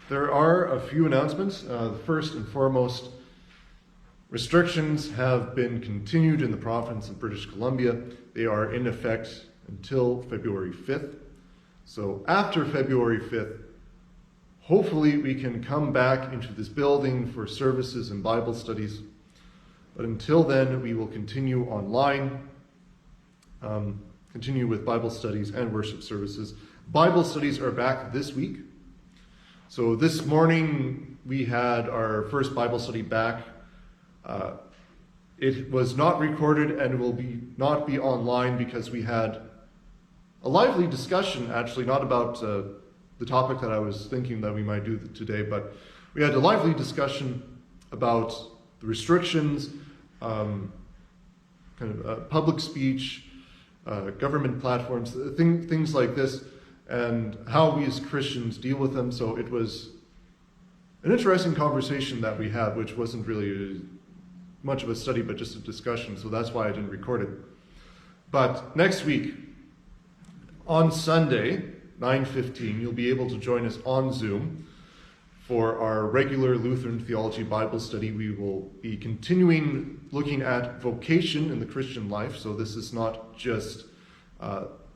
There are a few announcements. The first and foremost, restrictions have been continued in the province of British Columbia. They are in effect until February 5th. So after February 5th, hopefully we can come back into this building for services and Bible studies. But until then, we will continue online, continue with Bible studies and worship services. Bible studies are back this week. So this morning we had our first Bible study back. It was not recorded and will not be online because we had a lively discussion, actually, not about the topic that I was thinking that we might do today, but we had a lively discussion about the restrictions, public speech, government platforms, things like this, and how we as Christians deal with them. So it was an interesting conversation that we had, which wasn't really much of a study, but just a discussion. So that's why I didn't record it. But next week, on Sunday, 9:15, you'll be able to join us on Zoom for our regular Lutheran Theology Bible study. We will be continuing looking at vocation in the Christian life. So this is not just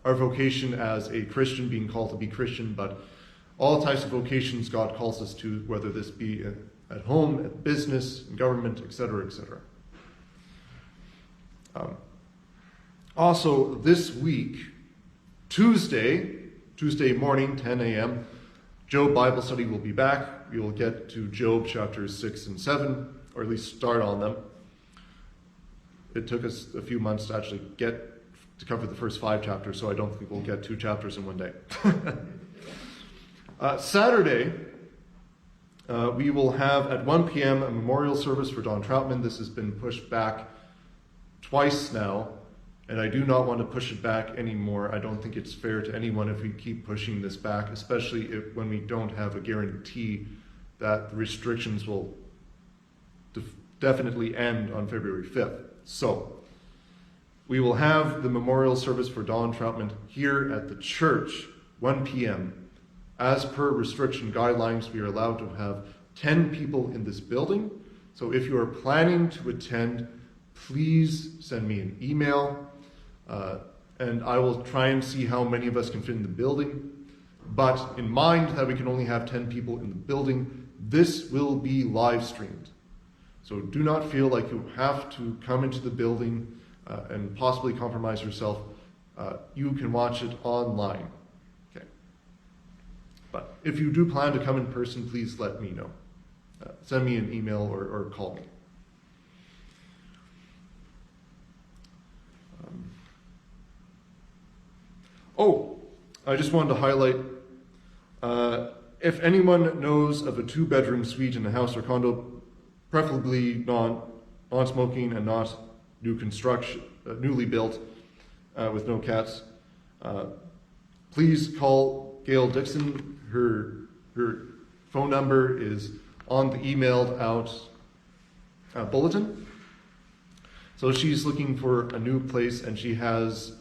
our vocation as a Christian, being called to be Christian, but all types of vocations God calls us to, whether this be at home, at business, in government, etc., etc. Also, this week, Tuesday morning, 10 a.m., Job Bible study will be back. We will get to Job chapters 6 and 7, or at least start on them. It took us a few months to actually get to cover the first 5 chapters, so I don't think we'll get 2 chapters in one day. Saturday, we will have at 1 p.m. a memorial service for Don Troutman. This has been pushed back twice now, and I do not want to push it back anymore. I don't think it's fair to anyone if we keep pushing this back, especially when we don't have a guarantee that the restrictions will definitely end on February 5th. So, we will have the memorial service for Don Troutman here at the church, 1 p.m. As per restriction guidelines, we are allowed to have 10 people in this building. So if you are planning to attend, please send me an email, and I will try and see how many of us can fit in the building. But in mind that we can only have 10 people in the building, this will be live streamed. So do not feel like you have to come into the building and possibly compromise yourself. You can watch it online. Okay. But if you do plan to come in person, please let me know. Send me an email or call me. I just wanted to highlight, if anyone knows of a 2-bedroom suite in a house or condo, preferably non-smoking and not new construction, newly built, with no cats, please call Gail Dixon. Her phone number is on the emailed out bulletin. So she's looking for a new place, and she has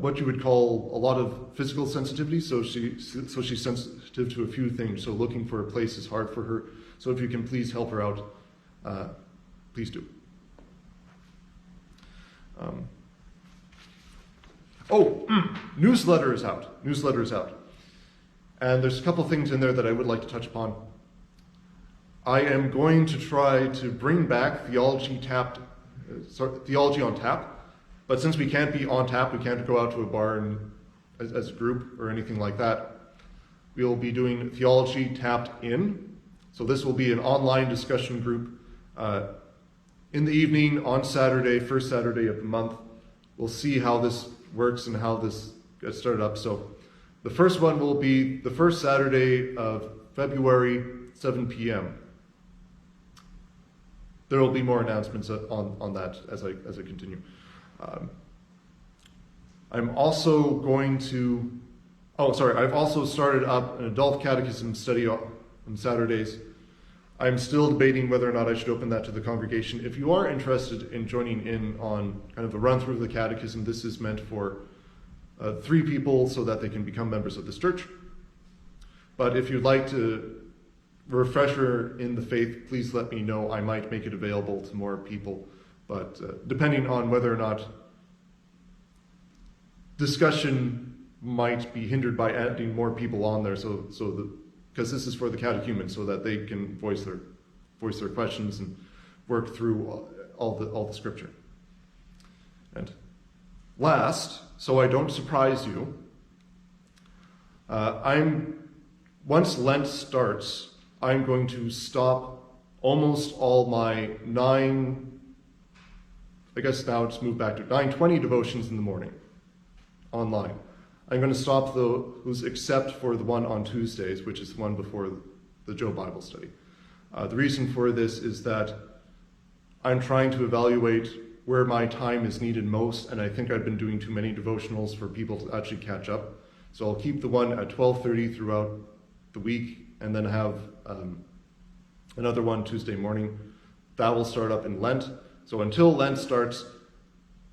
what you would call a lot of physical sensitivity. So she's sensitive to a few things. So looking for a place is hard for her. So if you can please help her out, please do. Newsletter is out. Newsletter is out. And there's a couple things in there that I would like to touch upon. I am going to try to bring back Theology on Tap. But since we can't be on tap, we can't go out to a bar as a group or anything like that, we'll be doing Theology Tapped In. So this will be an online discussion group in the evening on Saturday, first Saturday of the month. We'll see how this works and how this gets started up. So the first one will be the first Saturday of February, 7 p.m. There will be more announcements on that as I continue. I'm also going to, I've also started up an adult catechism study on Saturdays. I'm still debating whether or not I should open that to the congregation. If you are interested in joining in on kind of a run through of the catechism, this is meant for 3 people so that they can become members of this church. But if you'd like to refresher in the faith, please let me know. I might make it available to more people, but depending on whether or not discussion might be hindered by adding more people on there, because this is for the catechumens, so that they can voice their questions and work through all the scripture. And last, so I don't surprise you, once Lent starts, I'm going to stop almost all my 9:20 devotions in the morning online. I'm going to stop those except for the one on Tuesdays, which is the one before the Joe Bible study. The reason for this is that I'm trying to evaluate where my time is needed most, and I think I've been doing too many devotionals for people to actually catch up. So I'll keep the one at 12:30 throughout the week, and then have another one Tuesday morning. That will start up in Lent. So until Lent starts,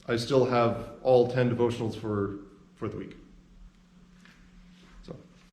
I still have all 10 devotionals for the week.